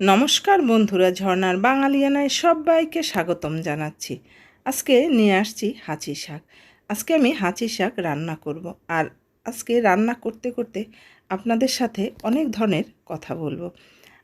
নমস্কার বন্ধুরা, ঝর্ণার বাঙালিয়ানায় সবাইকে স্বাগতম জানাচ্ছি। আজকে নিয়ে আসছি হাঁচি শাক। আজকে আমি হাঁচি শাক রান্না করব। আর আজকে রান্না করতে করতে আপনাদের সাথে অনেক ধরনের কথা বলবো।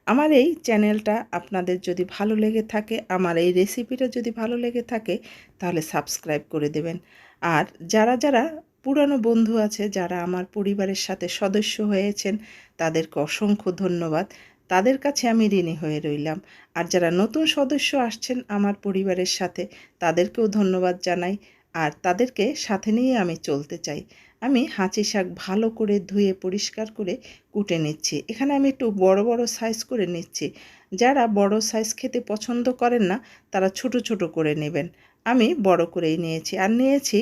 আমার এই চ্যানেলটা আপনাদের যদি ভালো লেগে থাকে, আমার এই রেসিপিটা যদি ভালো লেগে থাকে, তাহলে সাবস্ক্রাইব করে দেবেন। আর যারা যারা পুরানো বন্ধু আছে, যারা আমার পরিবারের সাথে সদস্য হয়েছেন, তাদেরকে অসংখ্য ধন্যবাদ। তাদের কাছে আমি ঋণী হয়ে রইলাম। আর যারা নতুন সদস্য আসছেন আমার পরিবারের সাথে, তাদেরকেও ধন্যবাদ জানাই। আর তাদেরকে সাথে নিয়ে আমি চলতে চাই। আমি হাঁচি শাক ভালো করে ধুয়ে পরিষ্কার করে কুটে নিচ্ছি। এখানে আমি একটু বড় বড় সাইজ করে নিচ্ছি। যারা বড় সাইজ খেতে পছন্দ করেন না, তারা ছোট ছোট করে নেবেন। আমি বড় করেই নিয়েছি। আর নিয়েছি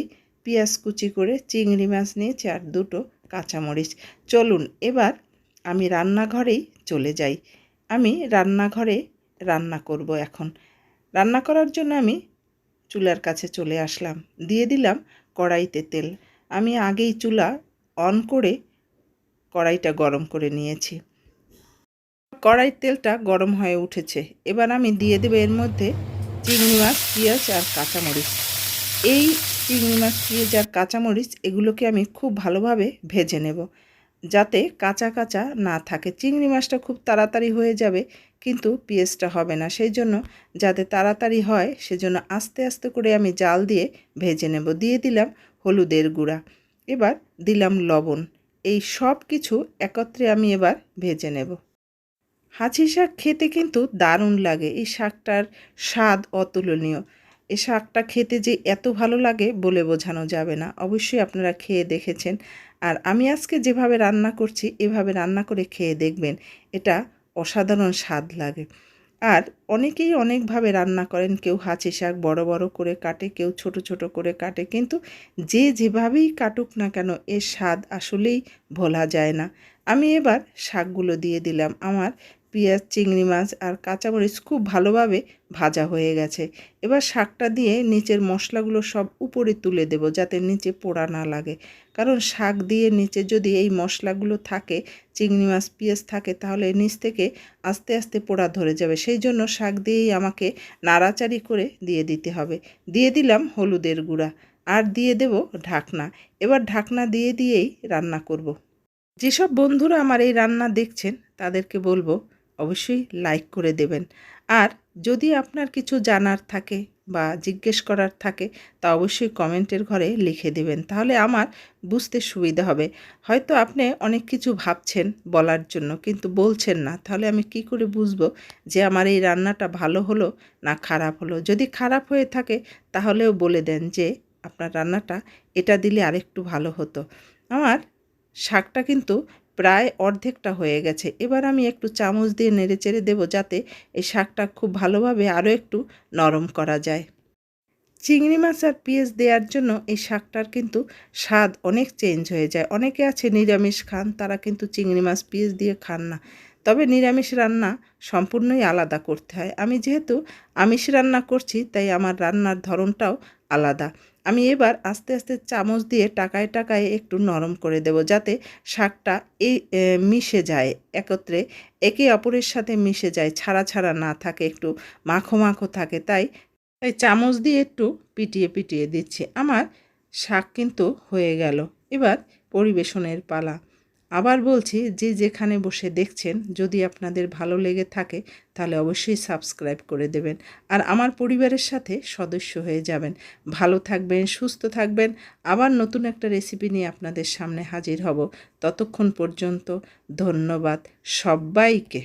পেঁয়াজ কুচি করে, চিংড়ি মাছ নিয়েছি আর দুটো কাঁচামরিচ। চলুন এবার আমি রান্নাঘরেই চলে যাই। আমি রান্নাঘরে রান্না করব এখন। রান্না করার জন্য আমি চুলার কাছে চলে আসলাম। দিয়ে দিলাম কড়াইতে তেল। আমি আগেই চুলা অন করে কড়াইটা গরম করে নিয়েছি। কড়াইয়ের তেলটা গরম হয়ে উঠেছে। এবার আমি দিয়ে দেবো এর মধ্যে চিংড়ি মাছ, পেঁয়াজ আর কাঁচামরিচ। এই চিংড়ি মাছ, পেঁয়াজ আর কাঁচামরিচ এগুলোকে আমি খুব ভালোভাবে ভেজে নেব, যাতে কাঁচা কাঁচা না থাকে। চিংড়ি মাছটা খুব তাড়াতাড়ি হয়ে যাবে, কিন্তু পেঁয়াজটা হবে না। সেই জন্য যাতে তাড়াতাড়ি হয়, সেজন্য আস্তে আস্তে করে আমি জাল দিয়ে ভেজে নেব। দিয়ে দিলাম হলুদের গুঁড়া, এবার দিলাম লবণ। এই সব কিছু একত্রে আমি এবার ভেজে নেব। হাঁচি শাক খেতে কিন্তু দারুণ লাগে। এই শাকটার স্বাদ অতুলনীয়। এই শাকটা খেতে যে এত ভালো লাগে বলে বোঝানো যাবে না। অবশ্যই আপনারা খেয়ে দেখেছেন। আর আমি আজকে যেভাবে রান্না করছি, এভাবে রান্না করে খেয়ে দেখবেন, এটা অসাধারণ স্বাদ লাগে। আর অনেকেই অনেকভাবে রান্না করেন। কেউ হাঁচি শাক বড় বড় করে কাটে, কেউ ছোট ছোট করে কাটে। কিন্তু যে যেভাবেই কাটুক না কেন, এর স্বাদ আসলেই ভোলা যায় না। আমি এবার শাকগুলো দিয়ে দিলাম। আমার পেঁয়াজ, চিংড়ি মাছ আর কাঁচামরিচ খুব ভালোভাবে ভাজা হয়ে গেছে। এবার শাকটা দিয়ে নিচের মশলাগুলো সব উপরে তুলে দেব, যাতে নিচে পোড়া না লাগে। কারণ শাক দিয়ে নিচে যদি এই মশলাগুলো থাকে, চিংড়ি মাছ, পেঁয়াজ থাকে, তাহলে নিচ থেকে আস্তে আস্তে পোড়া ধরে যাবে। সেই জন্য শাক দিয়েই আমাকে নাড়াচাড়ি করে দিয়ে দিতে হবে। দিয়ে দিলাম হলুদের গুঁড়া আর দিয়ে দেব ঢাকনা। এবার ঢাকনা দিয়ে দিয়েই রান্না করব। যেসব বন্ধুরা আমার এই রান্না দেখছেন, তাদেরকে বলবো অবশ্যই লাইক করে দেবেন। আর যদি আপনার কিছু জানার থাকে বা জিজ্ঞেস করার থাকে, তা অবশ্যই কমেন্টের ঘরে লিখে দেবেন। তাহলে আমার বুঝতে সুবিধা হবে। হয়তো আপনি অনেক কিছু ভাবছেন বলার জন্য, কিন্তু বলছেন না। তাহলে আমি কি করে বুঝবো যে আমার এই রান্নাটা ভালো হলো না খারাপ হলো? যদি খারাপ হয়ে থাকে, তাহলেও বলে দেন যে আপনার রান্নাটা এটা দিলে আরেকটু ভালো হতো। আমার শাকটা কিন্তু প্রায় অর্ধেকটা হয়ে গেছে। এবার আমি একটু চামচ দিয়ে নেড়েচেড়ে দেবো, যাতে এই শাকটা খুব ভালোভাবে আরও একটু নরম করা যায়। চিংড়ি মাছ আর পেঁয়াজ দেওয়ার জন্য এই শাকটার কিন্তু স্বাদ অনেক চেঞ্জ হয়ে যায়। অনেকে আছে নিরামিষ খান, তারা কিন্তু চিংড়ি মাছ, পেঁয়াজ দিয়ে খান না। তবে নিরামিষ রান্না সম্পূর্ণই আলাদা করতে হয়। আমি যেহেতু আমিষ রান্না করছি, তাই আমার রান্নার ধরনটাও আলাদা। আমি এবার আস্তে আস্তে চামচ দিয়ে টাকায় টাকায় একটু নরম করে দেব, যাতে শাকটা এই মিশে যায় একত্রে, একে অপরের সাথে মিশে যায়, ছাড়া ছাড়া না থাকে, একটু মাখো মাখো থাকে। তাই চামচ দিয়ে একটু পিটিয়ে পিটিয়ে দিচ্ছি। আমার শাক কিন্তু হয়ে গেল। এবার পরিবেশনের পালা। আবার বলছি, যে যেখানে বসে দেখছেন, যদি আপনাদের ভালো লেগে থাকে, তাহলে অবশ্যই সাবস্ক্রাইব করে দেবেন। আর আমার পরিবারের সাথে সদস্য হয়ে যাবেন। ভালো থাকবেন, সুস্থ থাকবেন। আবার নতুন একটা রেসিপি নিয়ে আপনাদের সামনে হাজির হব। ততক্ষণ পর্যন্ত ধন্যবাদ সবাইকে।